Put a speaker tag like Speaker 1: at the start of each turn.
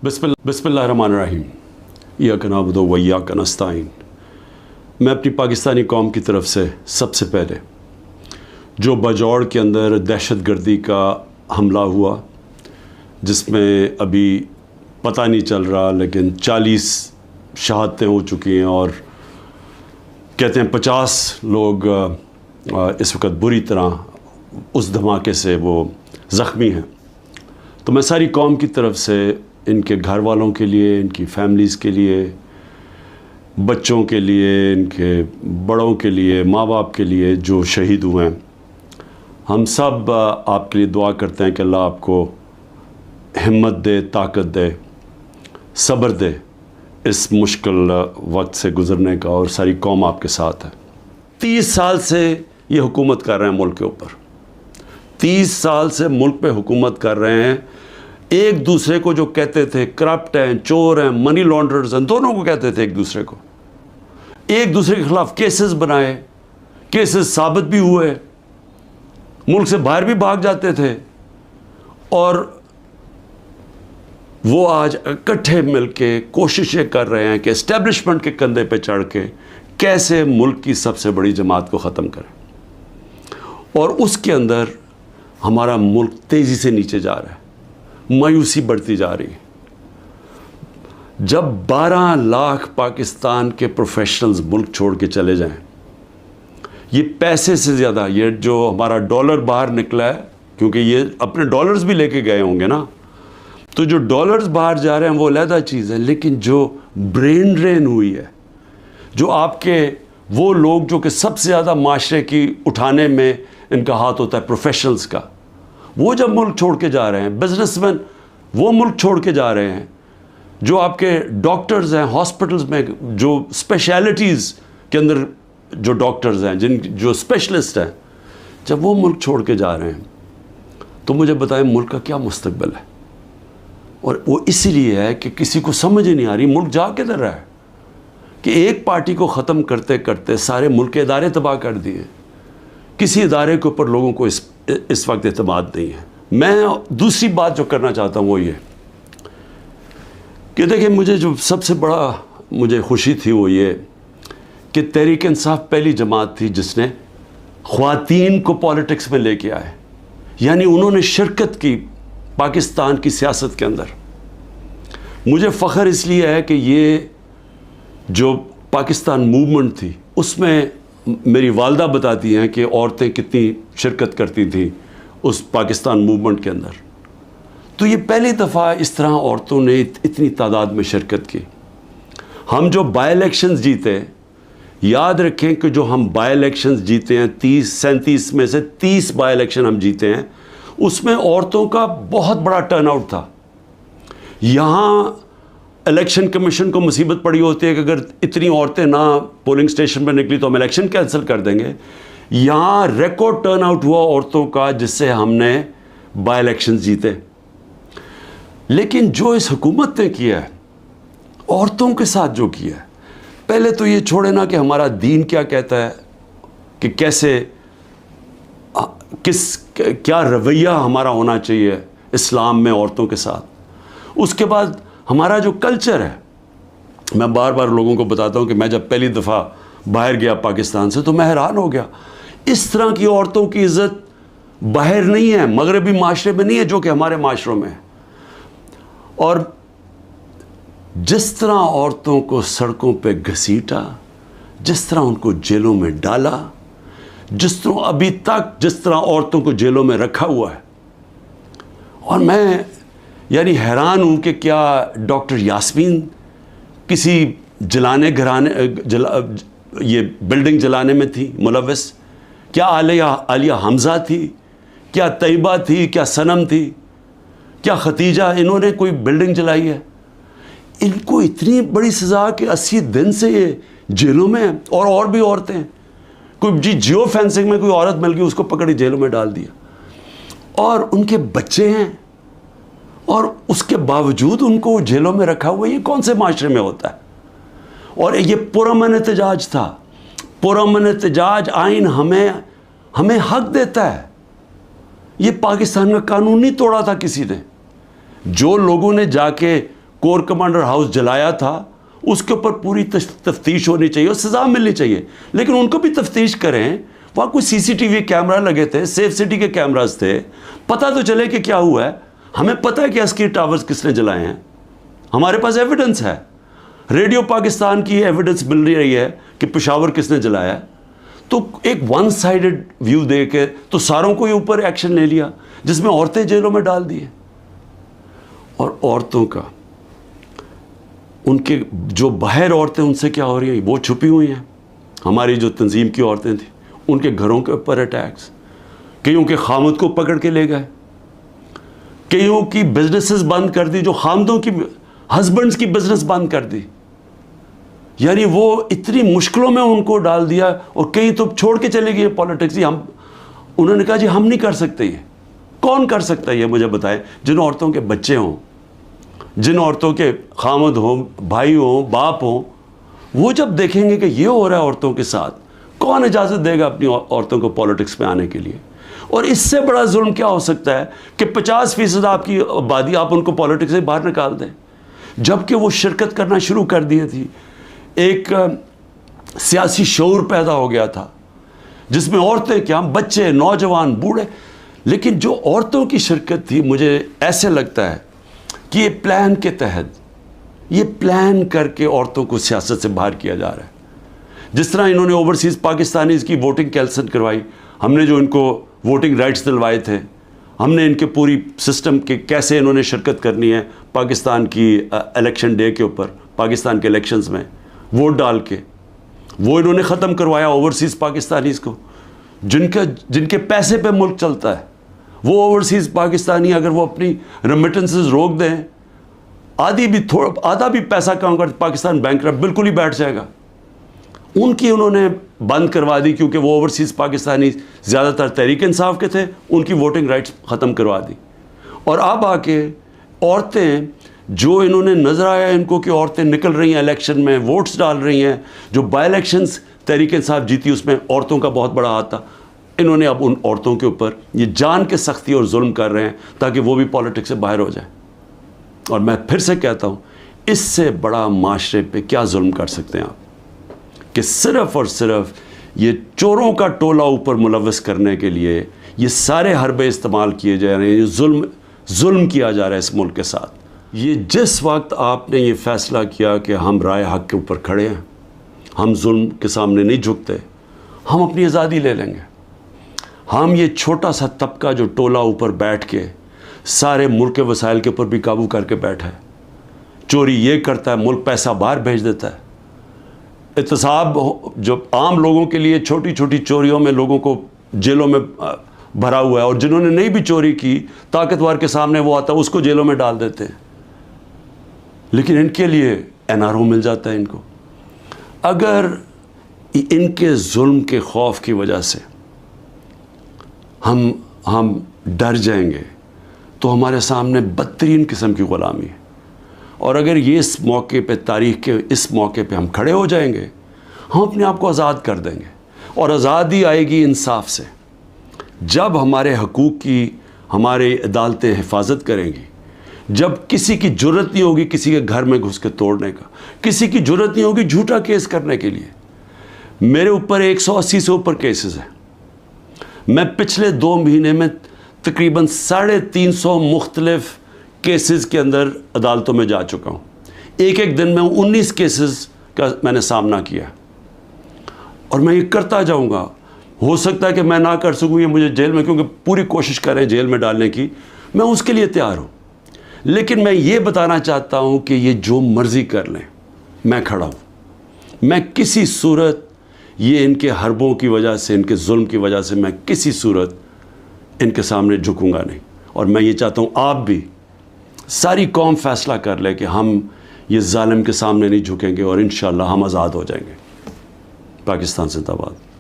Speaker 1: बिस्मिल्लाहिर्रहमानिर्रहीम। इय्याका नअबुदु व इय्याका नस्तईन। मैं अपनी पाकिस्तानी कौम की तरफ से सबसे पहले जो बजौड़ के अंदर दहशतगर्दी का हमला हुआ, जिसमें अभी पता नहीं चल रहा लेकिन 40 शहादतें हो चुकी हैं और कहते हैं 50 लोग इस वक्त बुरी तरह उस धमाके से वो ज़ख्मी हैं। तो मैं सारी कौम की तरफ से इनके घर वालों के लिए, इनकी फैमिलीज़ के लिए, बच्चों के लिए, इनके बड़ों के लिए, माँ बाप के लिए जो शहीद हुए हैं, हम सब आपके लिए दुआ करते हैं कि अल्लाह आपको हिम्मत दे, ताकत दे, सब्र दे इस मुश्किल वक्त से गुज़रने का, और सारी कौम आपके साथ है। 30 साल से ये हुकूमत कर रहे हैं मुल्क के ऊपर, 30 साल से मुल्क पे हुकूमत कर रहे हैं। एक दूसरे को जो कहते थे करप्ट हैं, चोर हैं, मनी लॉन्ड्रर्स हैं, दोनों को कहते थे एक दूसरे के खिलाफ केसेस बनाए, केसेस साबित भी हुए, मुल्क से बाहर भी भाग जाते थे, और वो आज इकट्ठे मिलके कोशिशें कर रहे हैं कि एस्टेब्लिशमेंट के कंधे पे चढ़ के कैसे मुल्क की सबसे बड़ी जमात को ख़त्म करें। और उसके अंदर हमारा मुल्क तेज़ी से नीचे जा रहा है, मायूसी बढ़ती जा रही है। जब 12 लाख पाकिस्तान के प्रोफेशनल्स मुल्क छोड़ के चले जाएं, ये पैसे से ज़्यादा, ये जो हमारा डॉलर बाहर निकला है, क्योंकि ये अपने डॉलर्स भी लेके गए होंगे ना, तो जो डॉलर्स बाहर जा रहे हैं वो अलग चीज़ है, लेकिन जो ब्रेन ड्रेन हुई है, जो आपके वो लोग जो कि सबसे ज़्यादा माशरे की उठाने में इनका हाथ होता है, प्रोफेशनल्स का, वो जब मुल्क छोड़ के जा रहे हैं, बिजनेसमैन वो मुल्क छोड़ के जा रहे हैं, जो आपके डॉक्टर्स हैं हॉस्पिटल्स में, जो स्पेशलिटीज़ के अंदर जो डॉक्टर्स हैं, जो स्पेशलिस्ट हैं, जब वो मुल्क छोड़ के जा रहे हैं, तो मुझे बताएं मुल्क का क्या मुस्तकबिल है। और वो इसीलिए है कि किसी को समझ ही नहीं आ रही मुल्क जा किधर रहा है, कि एक पार्टी को ख़त्म करते करते सारे मुल्क के इदारे तबाह कर दिए, किसी इदारे के ऊपर लोगों को इस वक्त एतमाद नहीं है। मैं दूसरी बात जो करना चाहता हूँ वो ये कि देखिए, मुझे जो सबसे बड़ा मुझे खुशी थी वो ये कि तहरीक इंसाफ पहली जमात थी जिसने ख़वातीन को पॉलिटिक्स में लेके आए, यानी उन्होंने शिरकत की पाकिस्तान की सियासत के अंदर। मुझे फ़ख्र इसलिए है कि ये जो पाकिस्तान मूवमेंट थी उसमें मेरी वालदा बताती हैं कि औरतें कितनी शिरकत करती थी उस पाकिस्तान मूवमेंट के अंदर। तो ये पहली दफ़ा इस तरह औरतों ने इतनी तादाद में शिरकत की। हम जो बाई इलेक्शंस जीते, याद रखें कि जो हम बाई इलेक्शंस जीते हैं, 37 में से 30 बाई इलेक्शन हम जीते हैं, उसमें औरतों का बहुत बड़ा टर्नआउट था। यहाँ इलेक्शन कमीशन को मुसीबत पड़ी होती है कि अगर इतनी औरतें ना पोलिंग स्टेशन पर निकली तो हम इलेक्शन कैंसिल कर देंगे। यहाँ रिकॉर्ड टर्नआउट हुआ औरतों का, जिससे हमने बाई इलेक्शन जीते। लेकिन जो इस हुकूमत ने किया है औरतों के साथ, जो किया है, पहले तो ये छोड़े ना कि हमारा दीन क्या कहता है कि कैसे क्या रवैया हमारा होना चाहिए इस्लाम में औरतों के साथ। उसके बाद हमारा जो कल्चर है, मैं बार बार लोगों को बताता हूँ कि मैं जब पहली दफ़ा बाहर गया पाकिस्तान से तो मैं हैरान हो गया, इस तरह की औरतों की इज़्ज़त बाहर नहीं है, मगरबी माशरे में नहीं है जो कि हमारे माशरों में है। और जिस तरह औरतों को सड़कों पे घसीटा, जिस तरह उनको जेलों में डाला, जिस तरह अभी तक जिस तरह औरतों को जेलों में रखा हुआ है, और मैं यानी हैरान हूँ कि क्या डॉक्टर यास्मीन किसी ये बिल्डिंग जलाने में थी मुलव्वस? क्या आलिया हमज़ा थी? क्या तैयबा थी? क्या सनम थी? क्या खतीजा? इन्होंने कोई बिल्डिंग जलाई है? इनको इतनी बड़ी सज़ा कि 80 दिन से ये जेलों में है। और भी औरतें हैं, कोई जियो फेंसिंग में कोई औरत मिल गई, उसको पकड़ी जेलों में डाल दिया, और उनके बच्चे हैं, और उसके बावजूद उनको जेलों में रखा हुआ। ये कौन से माशरे में होता है? और ये पुरअमन एहतजाज था। पुरअमन एहतजाज आइन हमें हक देता है। ये पाकिस्तान का कानून नहीं तोड़ा था किसी ने। जो लोगों ने जाके कोर कमांडर हाउस जलाया था उसके ऊपर पूरी तफ्तीश होनी चाहिए और सज़ा मिलनी चाहिए, लेकिन उनको भी तफ्तीश करें। वहाँ कोई CCTV कैमरा लगे थे, सेफ सिटी के कैमराज थे, पता तो चले कि क्या हुआ है। हमें पता है कि अस्की टावर्स किसने जलाए हैं, हमारे पास एविडेंस है। रेडियो पाकिस्तान की एविडेंस मिल रही है कि पेशावर किसने जलाया है। तो एक वन साइडेड व्यू दे के तो सारों को ही ऊपर एक्शन ले लिया, जिसमें औरतें जेलों में डाल दी। और औरतों का, उनके जो बाहर औरतें उनसे क्या हो रही हैं, वो छुपी हुई हैं। हमारी जो तंजीम की औरतें थी उनके घरों के ऊपर अटैक्स, कईयों के खामद को पकड़ के ले गए, कईयों की बिजनेसेस बंद कर दी, जो खामदों की हस्बैंड्स की बिजनेस बंद कर दी। यानी वो इतनी मुश्किलों में उनको डाल दिया। और कई तो छोड़ के चले गए पॉलिटिक्स ही। उन्होंने कहा जी हम नहीं कर सकते ये। कौन कर सकता है ये मुझे बताएं? जिन औरतों के बच्चे हों, जिन औरतों के खामद हों, भाई हों, बाप हों, वो जब देखेंगे कि ये हो रहा है औरतों के साथ, कौन इजाज़त देगा अपनी औरतों को पॉलिटिक्स में आने के लिए? और इससे बड़ा जुल्म क्या हो सकता है कि 50% आपकी आबादी आप उनको पॉलिटिक्स से बाहर निकाल दें, जबकि वो शिरकत करना शुरू कर दी थी। एक सियासी शऊर पैदा हो गया था जिसमें औरतें क्या, बच्चे, नौजवान, बूढ़े, लेकिन जो औरतों की शिरकत थी, मुझे ऐसे लगता है कि ये प्लान के तहत, ये प्लान करके औरतों को सियासत से बाहर किया जा रहा है। जिस तरह इन्होंने ओवरसीज़ पाकिस्तानीज़ की वोटिंग कैंसिल करवाई, हमने जो इनको वोटिंग राइट्स दिलवाए थे, हमने इनके पूरी सिस्टम के कैसे इन्होंने शिरकत करनी है पाकिस्तान की इलेक्शन डे के ऊपर, पाकिस्तान के इलेक्शंस में वोट डाल के, वो इन्होंने ख़त्म करवाया ओवरसीज़ पाकिस्तानीज़ को, जिनके पैसे पे मुल्क चलता है। वो ओवरसीज़ पाकिस्तानी अगर वो अपनी रेमिटेंसेस रोक दें, आधा भी पैसा कम कर, पाकिस्तान बैंकरप्ट बिल्कुल ही बैठ जाएगा। उनकी उन्होंने बंद करवा दी, क्योंकि वो ओवरसीज़ पाकिस्तानी ज़्यादातर तहरीक इंसाफ के थे, उनकी वोटिंग राइट्स ख़त्म करवा दी। और अब आके औरतें, जो इन्होंने नज़र आया इनको कि औरतें निकल रही हैं इलेक्शन में, वोट्स डाल रही हैं, जो बाई इलेक्शंस तहरीक इंसाफ जीती उसमें औरतों का बहुत बड़ा हाथ था, इन्होंने अब उन औरतों के ऊपर ये जान के सख्ती और जुल्म कर रहे हैं ताकि वो भी पॉलिटिक्स से बाहर हो जाए। और मैं फिर से कहता हूँ, इससे बड़ा माशरे पे क्या जुल्म कर सकते हैं आप, कि सिर्फ़ और सिर्फ ये चोरों का टोला ऊपर मुलव्वस करने के लिए ये सारे हरबे इस्तेमाल किए जा रहे हैं, ये जुल्म किया जा रहा है इस मुल्क के साथ। ये जिस वक्त आपने ये फ़ैसला किया कि हम राय हक़ के ऊपर खड़े हैं, हम जुल्म के सामने नहीं झुकते, हम अपनी आज़ादी ले लेंगे। हम ये छोटा सा तबका जो टोला ऊपर बैठ के सारे मुल्क के वसाइल के ऊपर भी काबू करके बैठा है, चोरी ये करता है, मुल्क पैसा बाहर भेज देता है, एहतसाब जो आम लोगों के लिए छोटी छोटी चोरियों में लोगों को जेलों में भरा हुआ है, और जिन्होंने नहीं भी चोरी की, ताकतवर के सामने वो आता है उसको जेलों में डाल देते हैं। लेकिन इनके लिए NRO मिल जाता है इनको। अगर इनके जुल्म के खौफ की वजह से हम डर जाएंगे तो हमारे सामने बदतरीन किस्म की ग़ुलामी है। और अगर ये इस मौके पे, तारीख़ के इस मौके पे हम खड़े हो जाएंगे, हम अपने आप को आज़ाद कर देंगे। और आज़ादी आएगी इंसाफ से, जब हमारे हकूक़ की हमारे अदालतें हिफाजत करेंगी, जब किसी की जुर्रत नहीं होगी किसी के घर में घुस के तोड़ने का, किसी की जुर्रत नहीं होगी झूठा केस करने के लिए। मेरे ऊपर 180 से ऊपर केसेस हैं। मैं पिछले 2 महीने में तकरीबन 350 मुख्तलिफ केसेस के अंदर अदालतों में जा चुका हूँ। एक दिन में 19 केसेस का मैंने सामना किया, और मैं ये करता जाऊँगा। हो सकता है कि मैं ना कर सकूँ, ये मुझे जेल में, क्योंकि पूरी कोशिश करें जेल में डालने की, मैं उसके लिए तैयार हूँ। लेकिन मैं ये बताना चाहता हूँ कि ये जो मर्ज़ी कर लें, मैं खड़ा हूँ। मैं किसी सूरत ये इनके हरबों की वजह से, इनके जुल्म की वजह से मैं किसी सूरत इनके सामने झुकूंगा नहीं। और मैं ये चाहता हूँ आप भी, सारी कौम फ़ैसला कर ले कि हम ये जालिम के सामने नहीं झुकेंगे, और इंशाअल्लाह हम आज़ाद हो जाएंगे। पाकिस्तान जिंदाबाद।